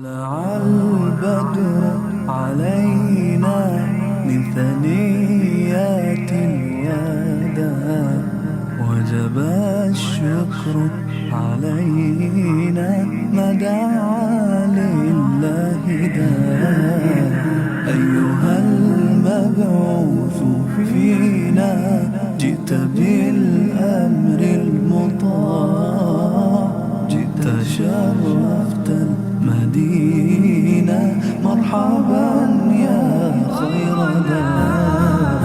طلع البدر علينا من ثنيات الوداع وجب الشكر علينا ما دعا لله داع أيها المبعوث فينا جئت بالأمر المطاع جئت شرفت المدينة مرحبا يا خير داع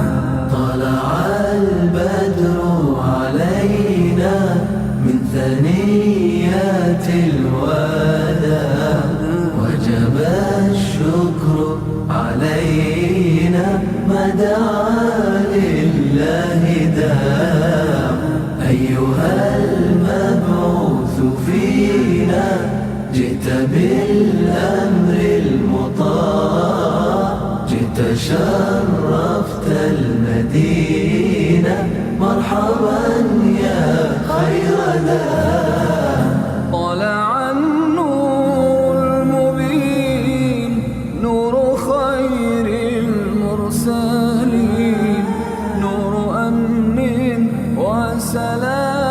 طلع البدر علينا من ثنيات الوداع وجب الشكر علينا ما دعا لله داع أيها المبعوث فينا جئت بالأمر المطاع جئت شرفت المدينة مرحبا يا خير داع طلع النور المبين نور خير المرسلين نور أمن وسلام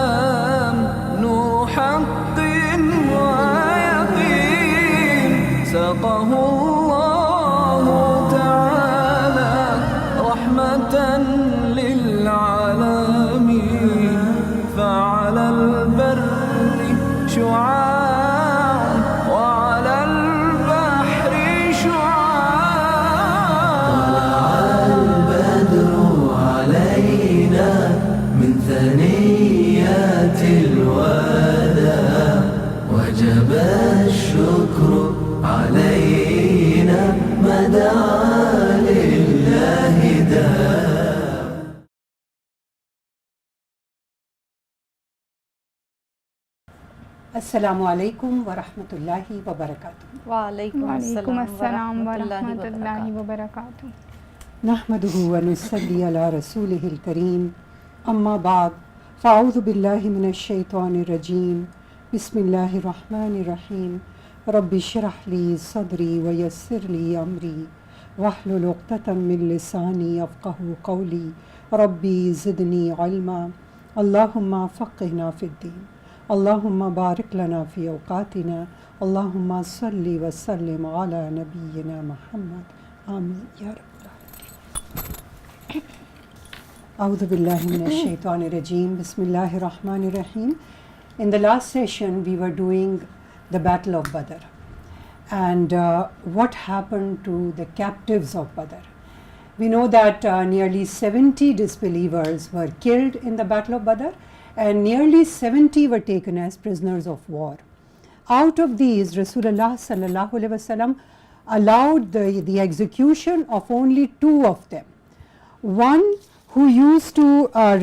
نور حق ويقين سقه الله تعالى رحمة للعالمين فعلى البر شعاع وعلى البحر شعاع طلع البدر علينا من ثنيات الوداع وجب الشكر علينا ما دعا لله داع السلام عليكم ورحمة الله وبركاته. وعليكم السلام ورحمة الله وبركاته. نحمده ونصلي على رسوله الكريم أما بعد فأعوذ بالله من الشيطان الرجيم بسم الله الرحمن الرحيم رب اشرح لي صدري ويسر لي أمري واحلل عقدة من لساني يفقه قولي ربي زدني علما اللهم فقهنا في الدين اللهم بارك لنا في أوقاتنا اللهم صل وسلم على نبينا محمد آمين يا رب العالمين. أعوذ بالله من الشيطان الرجيم بسم الله الرحمن الرحيم. In the last session we were doing the Battle of Badr and what happened to the captives of Badr. We know that nearly 70 disbelievers were killed in the Battle of Badr and nearly 70 were taken as prisoners of war. Out of these, Rasulullah sallallahu alaihi wasallam allowed the execution of only 2 of them. One who used to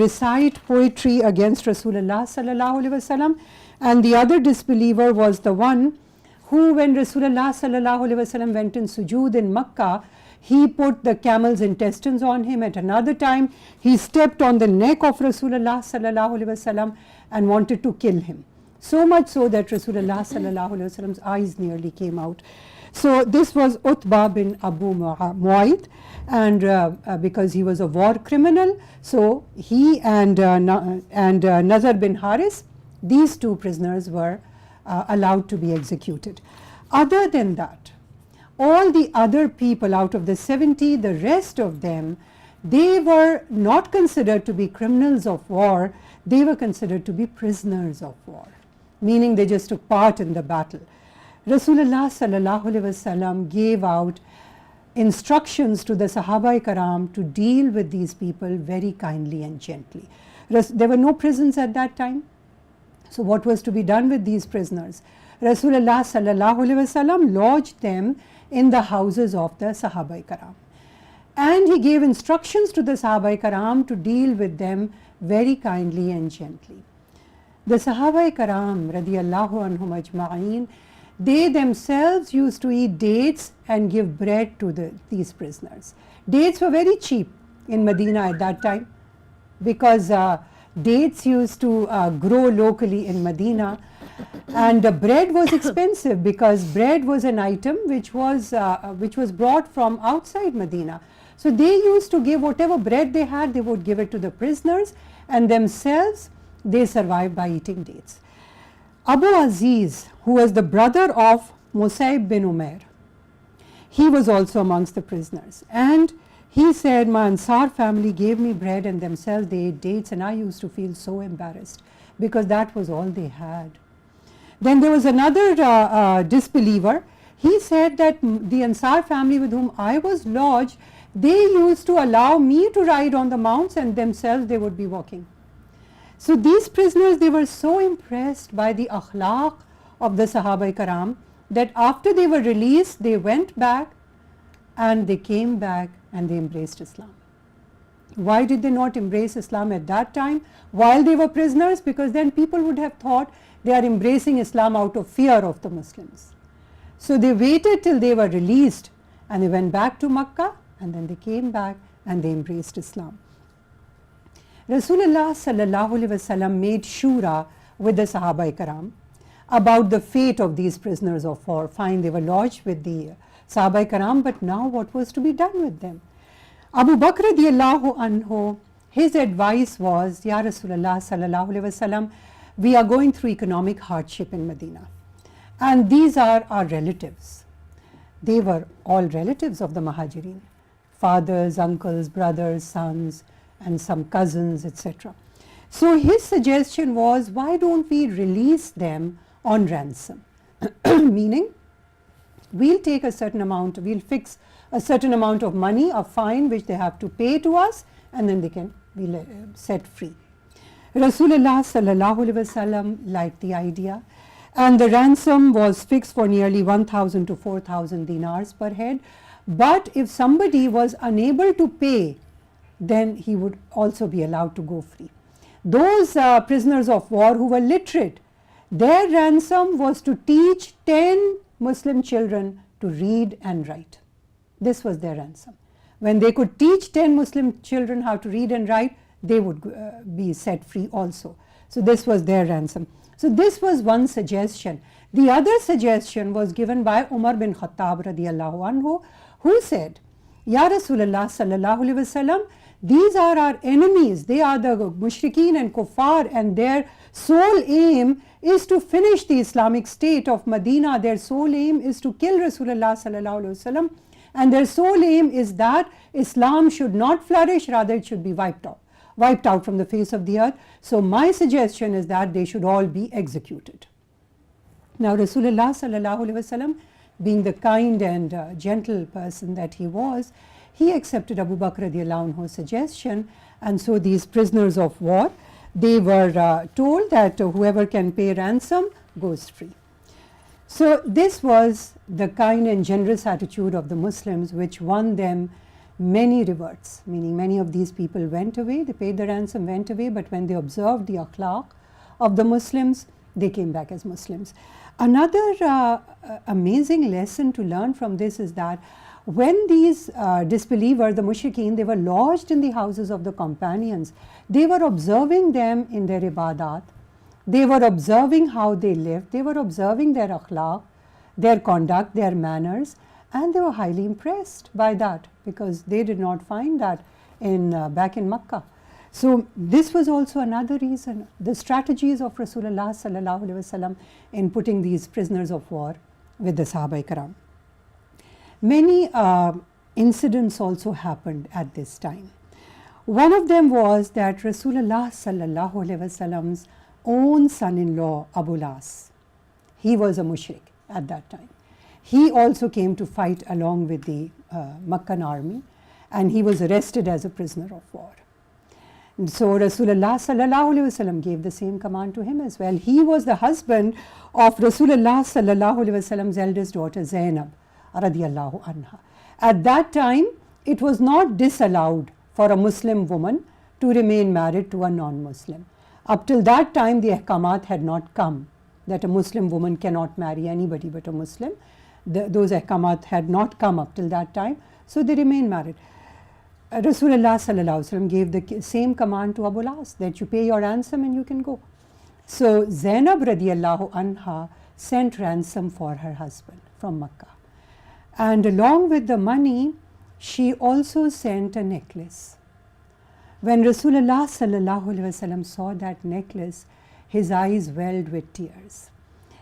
recite poetry against Rasulullah sallallahu alaihi wasallam, and the other disbeliever was the one who, when Rasulullah sallallahu alaihi wasallam went in sujood in Makkah, he put the camel's intestines on him. At another time, he stepped on the neck of Rasulullah sallallahu alaihi wasallam and wanted to kill him. So much so that Rasulullah sallallahu alaihi wasallam's eyes nearly came out. So this was Utbah bin Abu Mu'ayth, and because he was a war criminal, so he and Nazar bin Haris, these 2 prisoners were allowed to be executed. Other than that, all the other people out of the 70, the rest of them, they were not considered to be criminals of war, they were considered to be prisoners of war, meaning they just took part in the battle. Rasulullah sallallahu alaihi wasallam gave out instructions to the Sahaba-i-Karam to deal with these people very kindly and gently. There were no prisons at that time, so what was to be done with these prisoners? Rasulullah sallallahu alaihi wasallam lodged them in the houses of the Sahaba-i-Karam, and he gave instructions to the Sahaba-i-Karam to deal with them very kindly and gently. The Sahaba-i-Karam radiyallahu anhum ajma'in, they themselves used to eat dates and give bread to these prisoners. Dates were very cheap in Medina at that time because dates used to grow locally in Medina. And bread was expensive because bread was an item which was brought from outside Medina. So they used to give whatever bread they had, they would give it to the prisoners, and themselves they survived by eating dates. Abu Aziz, who was the brother of Musayb bin Umair, he was also amongst the prisoners, and he said, my Ansar family gave me bread and themselves they ate dates, and I used to feel so embarrassed because that was all they had. Then there was another disbeliever. He said that the Ansar family with whom I was lodged, they used to allow me to ride on the mounts and themselves they would be walking. So these prisoners, they were so impressed by the akhlaq of the Sahaba Karam that after they were released, they went back and they came back and they embraced Islam. Why did they not embrace Islam at that time while they were prisoners? Because then people would have thought they are embracing Islam out of fear of the Muslims. So they waited till they were released and they went back to Makkah, and then they came back and they embraced Islam. Rasulullah sallallahu alaihi wasallam made shura with the Sahaba Karam about the fate of these prisoners of war. Fine, they were lodged with the Sahaba Karam, but now what was to be done with them? Abu Bakr radiallahu anhu, his advice was, Ya Rasulullah sallallahu alaihi wasallam, we are going through economic hardship in Medina, and these are our relatives. They were all relatives of the Muhajirin, fathers, uncles, brothers, sons, and some cousins, etc. So his suggestion was, why don't we release them on ransom? Meaning, we'll take a certain amount, we'll fix a certain amount of money, a fine which they have to pay to us, and then they can be set free. Rasulullah sallallahu alaihi wasallam liked the idea, and the ransom was fixed for nearly 1,000 to 4,000 dinars per head. But if somebody was unable to pay, then he would also be allowed to go free. Those prisoners of war who were literate, their ransom was to teach 10 Muslim children to read and write. This was their ransom. When they could teach 10 Muslim children how to read and write, they would be set free also. So this was their ransom. So this was one suggestion. The other suggestion was given by Umar bin Khattab radiallahu anhu, who said, Ya Rasulullah sallallahu alaihi wasallam, these are our enemies. They are the mushrikeen and kuffar, and their sole aim is to finish the Islamic state of Medina. Their sole aim is to kill Rasulullah sallallahu alaihi wasallam, and their sole aim is that Islam should not flourish, rather it should be wiped out from the face of the earth. So my suggestion is that they should all be executed. Now Rasulullah sallallahu alaihi wasallam, being the kind and gentle person that he was, he accepted Abu Bakr radiallahu anhu's suggestion, and so these prisoners of war, they were told that whoever can pay ransom goes free. So this was the kind and generous attitude of the Muslims which won them many reverts, meaning many of these people went away, they paid the ransom, went away, but when they observed the akhlaq of the Muslims, they came back as Muslims. Another amazing lesson to learn from this is that when these disbelievers, the mushrikeen, they were lodged in the houses of the companions, they were observing them in their ibadat, they were observing how they lived, they were observing their akhlaq, their conduct, their manners, and they were highly impressed by that because they did not find that back in Makkah. So this was also another reason, the strategies of Rasulullah sallallahu alaihi wasallam in putting these prisoners of war with the Sahaba Karam. Many incidents also happened at this time. One of them was that Rasulullah sallallahu alaihi wasallam's own son-in-law Abu Las, he was a mushrik at that time. He also came to fight along with the Meccan army, and he was arrested as a prisoner of war. And so Rasulullah sallallahu alaihi wasallam gave the same command to him as well. He was the husband of Rasulullah sallallahu alaihi wasallam's eldest daughter Zainab radiyallahu anha. At that time, it was not disallowed for a Muslim woman to remain married to a non-Muslim. Up till that time, the ahkamat had not come that a Muslim woman cannot marry anybody but a Muslim. Those ahkamat had not come up till that time, so they remained married. Rasulullah sallallahu alaihi wasallam gave the same command to Abu Las, that you pay your ransom and you can go. So Zainab radiallahu anha sent ransom for her husband from Makkah. And along with the money, she also sent a necklace. When Rasulullah sallallahu alaihi wasallam saw that necklace, his eyes welled with tears,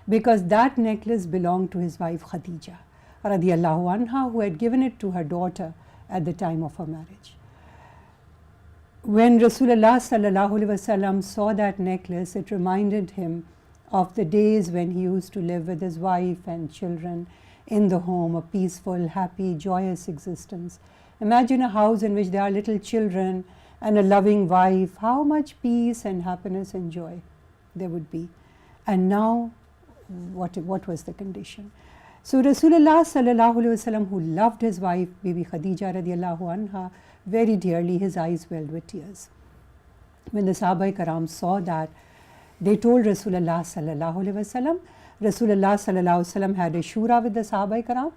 because that necklace belonged to his wife Khadija radiallahu anha, who had given it to her daughter at the time of her marriage. When Rasulullah sallallahu alaihi wasallam saw that necklace, it reminded him of the days when he used to live with his wife and children in the home, a peaceful, happy, joyous existence. Imagine a house in which there are little children and a loving wife. How much peace and happiness and joy there would be. And now, what was the condition? So Rasulullah sallallahu alaihi wasallam, who loved his wife, Bibi Khadija radiallahu anha, very dearly, his eyes welled with tears. When the Sahaba-i-Karam saw that, they told Rasulullah sallallahu alaihi wasallam. Rasulullah sallallahu alaihi wasallam had a shura with the Sahaba-i-Karam,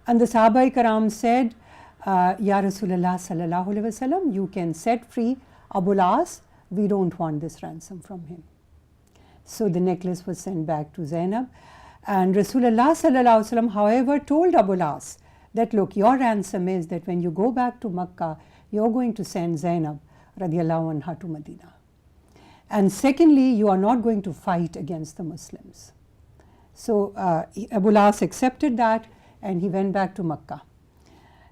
and the Sahaba-i-Karam said, Ya Rasulullah sallallahu alaihi wasallam, you can set free Abul As. We don't want this ransom from him. So the necklace was sent back to Zainab, and Rasulullah sallallahu alaihi wasallam, however, told Abul As that, look, your ransom is that when you go back to Makkah, you're going to send Zainab radiallahu anha to Medina. And secondly, you are not going to fight against the Muslims. So Abul As accepted that, and he went back to Makkah.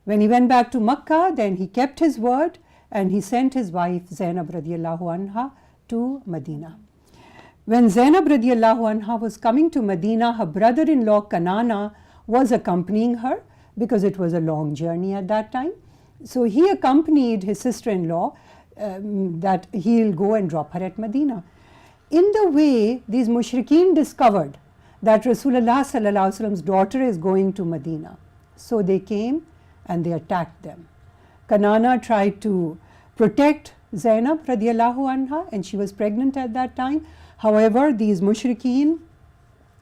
When he went back to Makkah, then he kept his word, and he sent his wife Zainab radiallahu anha to Medina. When Zainab radiallahu anha was coming to Medina, her brother-in-law Kanana was accompanying her, because it was a long journey at that time. So he accompanied his sister-in-law, that he'll go and drop her at Medina. In the way, these mushrikeen discovered that Rasulullah sallallahu alaihi wasallam's daughter is going to Medina. So they came and they attacked them. Kanana tried to protect Zainab radiallahu anha, and she was pregnant at that time. However, these mushrikeen,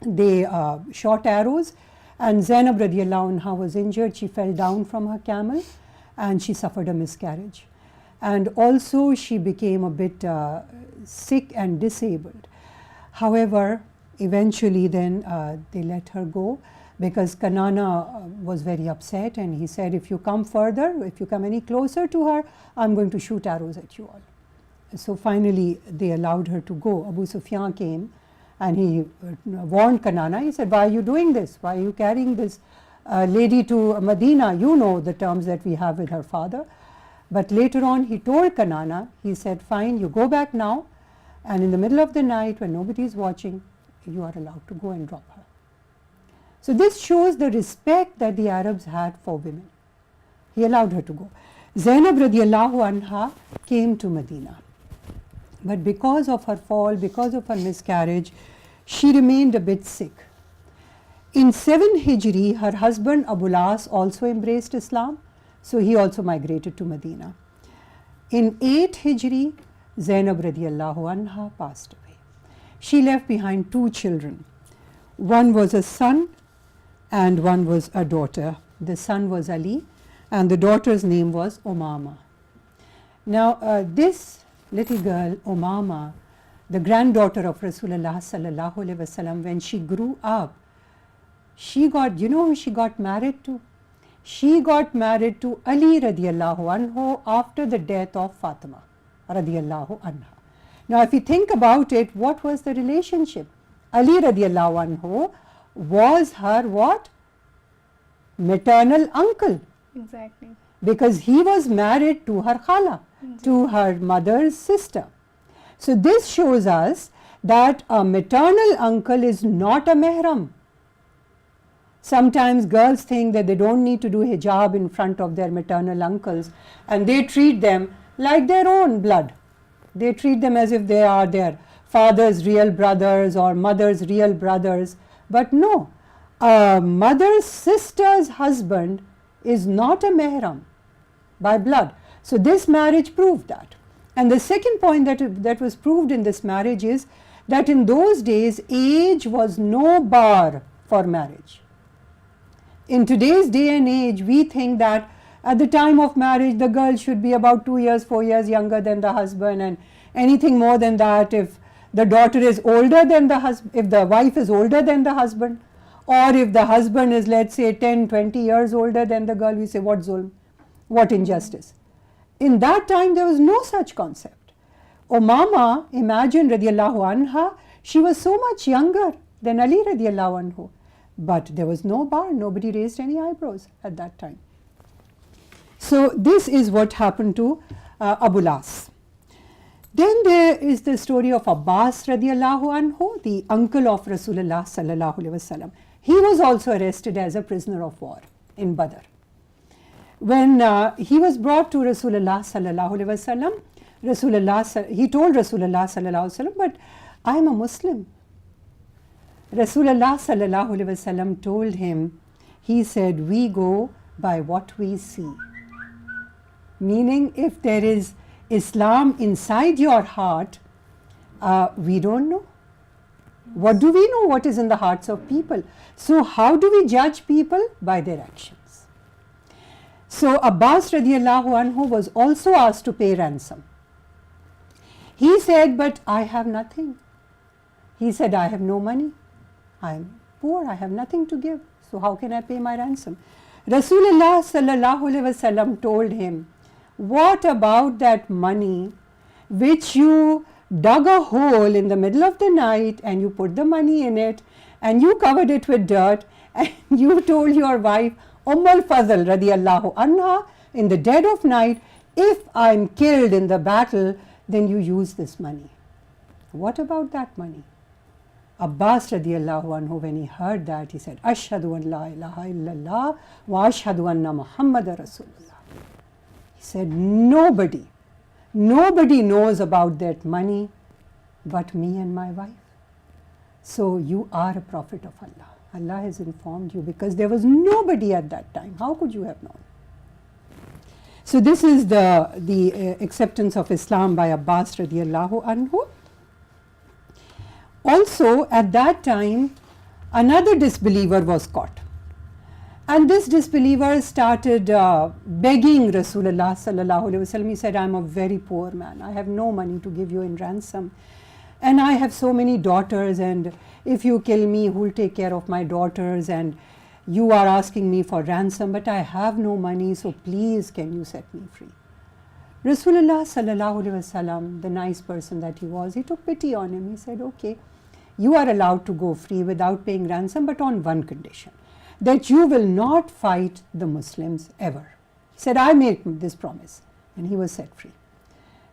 they shot arrows, and Zainab radiallahu anha was injured. She fell down from her camel and she suffered a miscarriage. And also she became a bit sick and disabled. However, eventually then they let her go, because Kanana was very upset, and he said, if you come further, if you come any closer to her, I'm going to shoot arrows at you all. So finally they allowed her to go. Abu Sufyan came and he warned Kanana. He said, why are you doing this? Why are you carrying this lady to Medina? You know the terms that we have with her father. But later on he told Kanana, he said, fine, you go back now, and in the middle of the night when nobody is watching, you are allowed to go and drop her. So this shows the respect that the Arabs had for women. He allowed her to go. Zainab radiallahu anha came to Medina. But because of her fall, because of her miscarriage, she remained a bit sick. In 7 Hijri, her husband Abul As also embraced Islam, so he also migrated to Medina. In 8 Hijri, Zainab radiallahu anha passed away. She left behind 2 children. One was a son and one was a daughter. The son was Ali and the daughter's name was Umama. Now this little girl, Umama, the granddaughter of Rasulullah sallallahu alaihi wasallam, when she grew up, she got, you know who she got married to? She got married to Ali radiallahu anhu after the death of Fatima radiallahu anha. Now if you think about it, what was the relationship? Ali radiallahu anhu was her what? Maternal uncle. Exactly. Because he was married to her khala, to her mother's sister. So this shows us that a maternal uncle is not a mehram. Sometimes girls think that they don't need to do hijab in front of their maternal uncles, and they treat them like their own blood. They treat them as if they are their father's real brothers or mother's real brothers. But no, a mother's sister's husband is not a mehram by blood. So this marriage proved that. And the second point that was proved in this marriage is that in those days age was no bar for marriage. In today's day and age, we think that at the time of marriage the girl should be about 2 years, 4 years younger than the husband, and anything more than that, if the daughter is older than the husband, if the wife is older than the husband, or if the husband is, let's say, 10, 20 years older than the girl, we say, what zulm, what injustice. In that time, there was no such concept. Umama, imagine radiallahu anha, she was so much younger than Ali radiallahu anhu. But there was no bar, nobody raised any eyebrows at that time. So this is what happened to Abul As. Then there is the story of Abbas radiallahu anhu, the uncle of Rasulullah sallallahu alaihi wasallam. He was also arrested as a prisoner of war in Badr. When he was brought to Rasulullah sallallahu alaihi wasallam, he told Rasulullah sallallahu alaihi wasallam, but I am a Muslim. Rasulullah sallallahu alaihi wasallam told him, he said, we go by what we see. Meaning, if there is Islam inside your heart, we don't know. What do we know what is in the hearts of people? So how do we judge people? By their actions. So Abbas radiallahu anhu was also asked to pay ransom. He said, but I have nothing. He said, I have no money. I am poor, I have nothing to give. So how can I pay my ransom? Rasulullah sallallahu alaihi wasallam told him, what about that money which you dug a hole in the middle of the night and you put the money in it and you covered it with dirt and you told your wife, al-Fadl radiallahu anha, in the dead of night, if I am killed in the battle, then you use this money. What about that money? Abbas radiallahu anhu, when he heard that, he said, Ashhadu an la ilaha illallah wa ashhadu anna Muhammadar Rasulullah. He said, nobody knows about that money but me and my wife. So you are a prophet of Allah. Allah has informed you, because there was nobody at that time. How could you have known? So this is the acceptance of Islam by Abbas radiallahu anhu. Also, at that time, another disbeliever was caught. And this disbeliever started begging Rasulullah sallallahu alaihi wasallam. He said, I am a very poor man. I have no money to give you in ransom. And I have so many daughters, and if you kill me, who will take care of my daughters? And you are asking me for ransom, but I have no money, so please can you set me free? Rasulullah sallallahu alaihi wasallam, the nice person that he was, he took pity on him. He said, okay, you are allowed to go free without paying ransom, but on one condition, that you will not fight the Muslims ever. He said, I make this promise. And he was set free.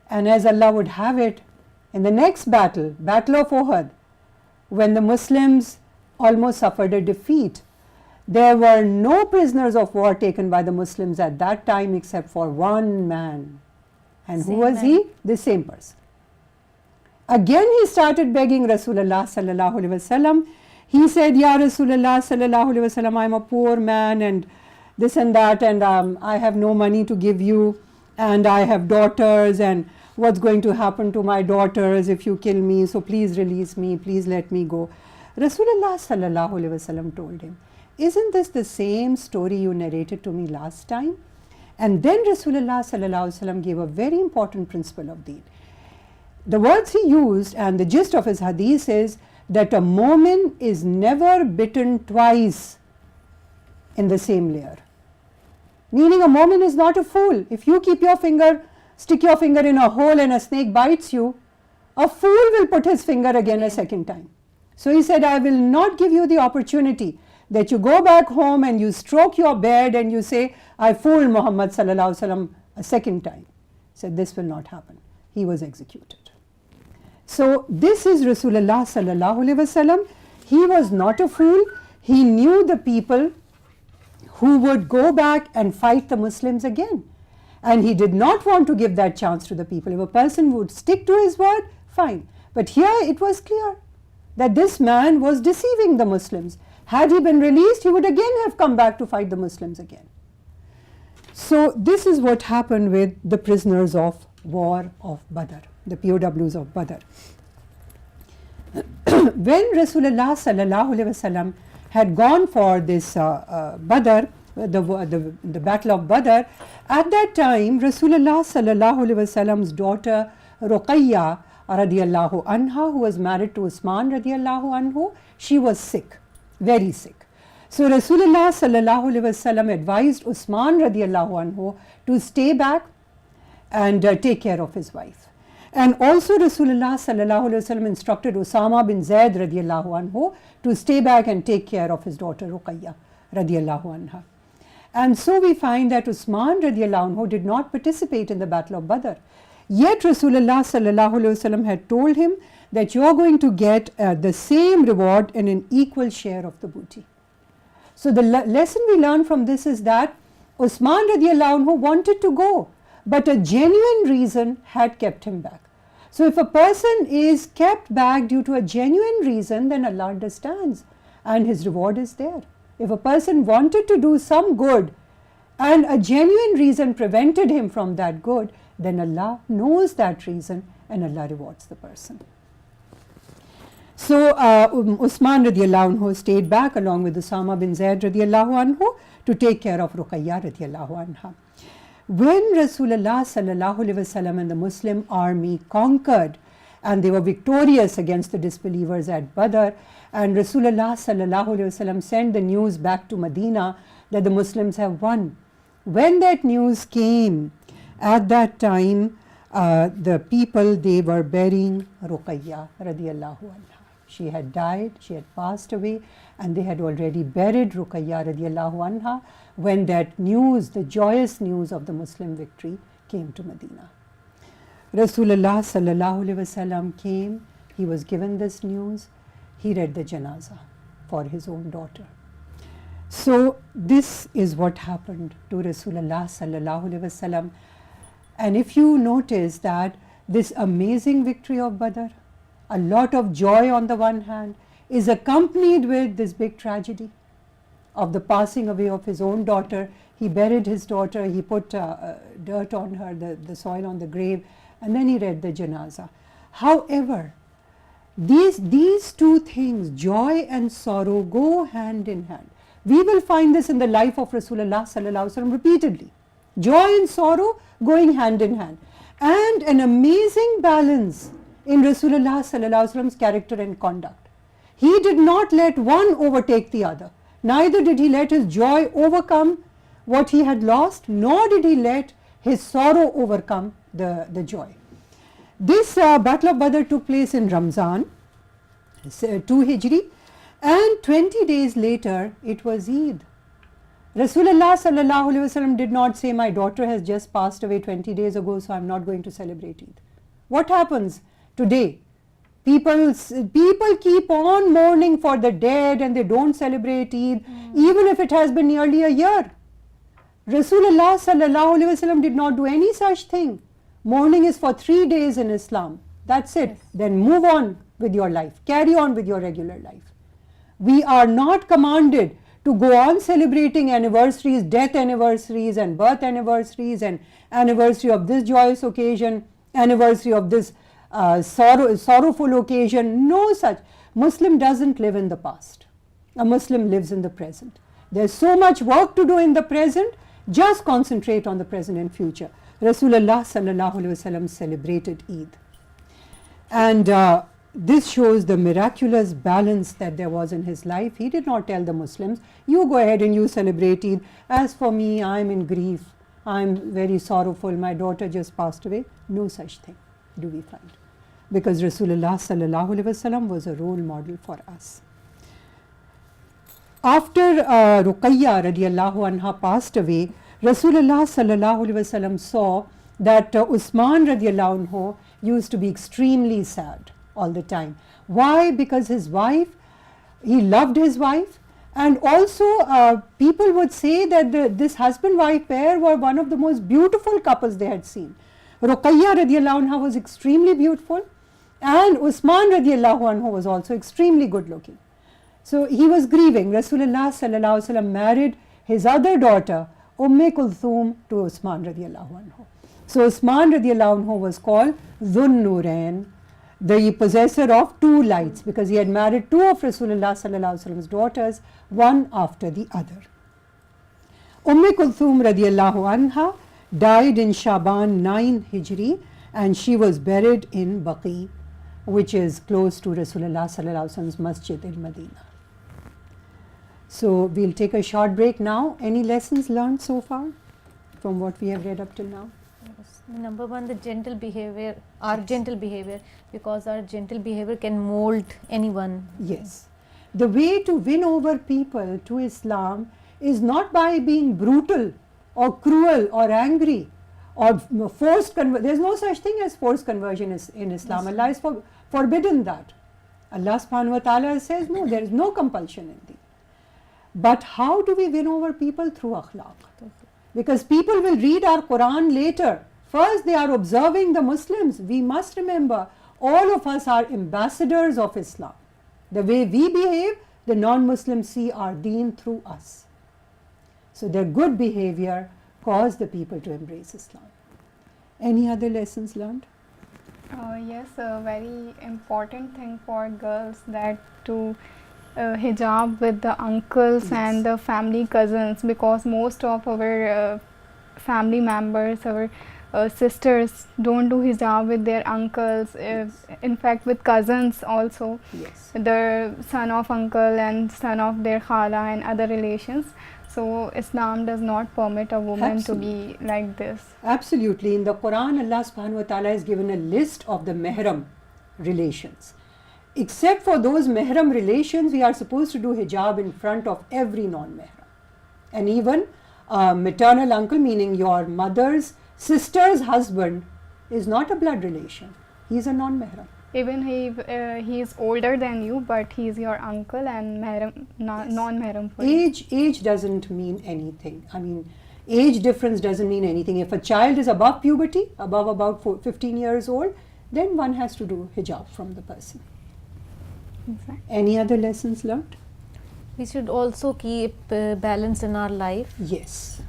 And as Allah would have it, in the next battle, Battle of Uhud, when the Muslims almost suffered a defeat, there were no prisoners of war taken by the Muslims at that time except for one man. And who was he? The same person. Again he started begging Rasulullah sallallahu alaihi wasallam. He said, Ya Rasulullah sallallahu alaihi wasallam, I am a poor man and this and that, and I have no money to give you, and I have daughters, and what's going to happen to my daughters if you kill me? So please release me, please let me go. Rasulullah sallallahu alaihi wasallam told him, isn't this the same story you narrated to me last time? And then Rasulullah sallallahu alaihi wasallam gave a very important principle of deen. The words he used and the gist of his hadith is that a mu'min is never bitten twice in the same layer. Meaning a mu'min is not a fool. If you keep your finger, stick your finger in a hole and a snake bites you, a fool will put his finger again a second time. So he said, I will not give you the opportunity that you go back home and you stroke your beard and you say, I fooled Muhammad sallallahu alaihi wasallam a second time. He said, this will not happen. He was executed. So this is Rasulullah sallallahu alaihi wasallam. He was not a fool. He knew the people who would go back and fight the Muslims again. And he did not want to give that chance to the people. If a person would stick to his word, fine. But here it was clear that this man was deceiving the Muslims. Had he been released, he would again have come back to fight the Muslims again. So this is what happened with the prisoners of war of Badr, the POWs of Badr. When Rasulullah sallallahu alaihi wasallam had gone for this Badr, the battle of Badr, at that time Rasulullah sallallahu alaihi wasallam's daughter Ruqayya radiallahu anha, who was married to Usman radiallahu anhu, she was sick, very sick. So Rasulullah sallallahu alaihi wasallam advised Usman radiallahu anhu to stay back and take care of his wife. And also Rasulullah sallallahu alaihi wasallam instructed Usama bin Zaid radiallahu anhu to stay back and take care of his daughter Ruqayya radiallahu anha. And so we find that Usman radiallahu anhu did not participate in the Battle of Badr. Yet Rasulullah sallallahu alaihi wasallam had told him that you are going to get the same reward and an equal share of the booty. So the lesson we learn from this is that Usman radiallahu anhu wanted to go, but a genuine reason had kept him back. So if a person is kept back due to a genuine reason, then Allah understands and his reward is there. If a person wanted to do some good and a genuine reason prevented him from that good, then Allah knows that reason and Allah rewards the person. So Usman radiallahu anhu stayed back along with Usama bin Zaid radiallahu anhu to take care of Ruqayya radiallahu anha. When Rasulullah sallallahu alaihi wasallam and the Muslim army conquered and they were victorious against the disbelievers at Badr, and Rasulullah sallallahu alaihi wasallam sent the news back to Medina that the Muslims have won. When that news came, at that time the people, they were burying Ruqayya radiallahu anha. She had died, she had passed away, and they had already buried Ruqayya radiallahu anha when that news, the joyous news of the Muslim victory, came to Medina. Rasulullah sallallahu alaihi wasallam came, he was given this news, he read the janazah for his own daughter. So this is what happened to Rasulullah sallallahu alaihi wasallam. And if you notice that this amazing victory of Badr, a lot of joy on the one hand, is accompanied with this big tragedy of the passing away of his own daughter. He buried his daughter, he put dirt on her, the soil on the grave, and then he read the janazah. However, these two things, joy and sorrow, go hand in hand. We will find this in the life of Rasulullah sallallahu alaihi wasallam repeatedly. Joy and sorrow going hand in hand. And an amazing balance in Rasulullah sallallahu alaihi wasallam's character and conduct. He did not let one overtake the other. Neither did he let his joy overcome what he had lost, nor did he let his sorrow overcome the joy. This Battle of Badr took place in Ramzan, 2 Hijri, and 20 days later it was Eid. Rasulullah sallallahu alaihi wasallam did not say, my daughter has just passed away 20 days ago, so I am not going to celebrate Eid. What happens today? People keep on mourning for the dead and they don't celebrate Eid, even if it has been nearly a year. Rasulullah sallallahu alaihi wasallam did not do any such thing. Mourning is for 3 days in Islam. That's it. Yes. Then move on with your life. Carry on with your regular life. We are not commanded to go on celebrating anniversaries, death anniversaries and birth anniversaries and anniversary of this joyous occasion, anniversary of this sorrowful occasion. No such. Muslim doesn't live in the past. A Muslim lives in the present. There's so much work to do in the present. Just concentrate on the present and future. Rasulullah sallallahu alaihi wasallam celebrated Eid. And this shows the miraculous balance that there was in his life. He did not tell the Muslims, you go ahead and you celebrate Eid. As for me, I'm in grief. I'm very sorrowful. My daughter just passed away. No such thing do we find. Because Rasulullah sallallahu alaihi wasallam was a role model for us. After Ruqayya radiallahu anha passed away, Rasulullah sallallahu alaihi wasallam saw that Usman radiallahu anhu used to be extremely sad all the time. Why? Because his wife, he loved his wife, and also people would say that this husband-wife pair were one of the most beautiful couples they had seen. Ruqayya radiallahu anha was extremely beautiful, and Usman radiallahu anhu was also extremely good looking. So he was grieving. Rasulullah sallallahu alaihi wasallam married his other daughter, Kulthum, to Usman radiallahu anhu. So Usman radiallahu anhu was called Dhun Nurain, the possessor of 2 lights, because he had married 2 of Rasulullah sallallahu alaihi wasallam's daughters, one after the other. Kulthum radiallahu anha died in Shaban 9 Hijri, and she was buried in Baqi which is close to Rasulullah sallallahu alaihi wasallam's Masjid al-Madinah. So we'll take a short break now. Any lessons learned so far from what we have read up till now? Yes. Number one, the gentle behavior, our gentle behavior, because our gentle behavior can mold anyone. Yes. The way to win over people to Islam is not by being brutal or cruel or angry or forced conversion. There is no such thing as forced conversion in Islam. Yes. Allah has forbidden that. Allah subhanahu wa ta'ala says no, there is no compulsion in thee. But how do we win over people? Through akhlaq. Because people will read our Quran later. First they are observing the Muslims. We must remember, all of us are ambassadors of Islam. The way we behave, the non-Muslims see our deen through us. So their good behavior caused the people to embrace Islam. Any other lessons learned? Yes, a very important thing for girls that to hijab with the uncles Yes. and the family cousins, because most of our family members, our sisters don't do hijab with their uncles, in fact with cousins also, Yes. the son of uncle and son of their khala and other relations. So Islam does not permit a woman to be like this. Absolutely. In the Quran, Allah subhanahu wa ta'ala has given a list of the mahram relations. Except for those mahram relations, we are supposed to do hijab in front of every non-mahram. And even maternal uncle, meaning your mother's sister's husband, is not a blood relation. He is a non-mahram. Even he is older than you, but he is your uncle and mahram, non-mahram for you. Age doesn't mean anything. I mean, age difference doesn't mean anything. If a child is above puberty, above about 15 years old, then one has to do hijab from the person. Exactly. Any other lessons learned? We should also keep balance in our life, Yes.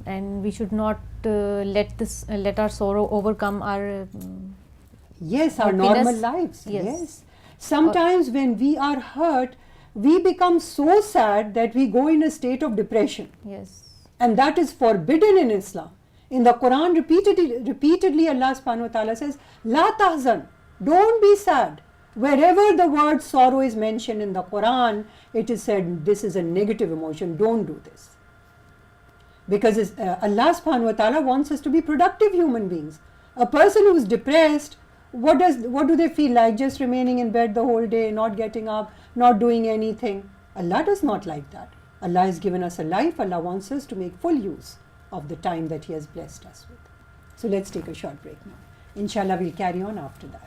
and we should not let our sorrow overcome our Yes, our happiness. normal lives. Yes. Sometimes when we are hurt, we become so sad that we go in a state of depression. yes. And that is forbidden in Islam. In the Quran, repeatedly Allah subhanahu wa ta'ala says, La tahzan, don't be sad. Wherever the word sorrow is mentioned in the Quran, it is said this is a negative emotion, don't do this. Because Allah subhanahu wa ta'ala wants us to be productive human beings. A person who is depressed, what do they feel like? Just remaining in bed the whole day, not getting up, not doing anything. Allah does not like that. Allah has given us a life. Allah wants us to make full use of the time that He has blessed us with. So let's take a short break now. Inshallah, we'll carry on after that.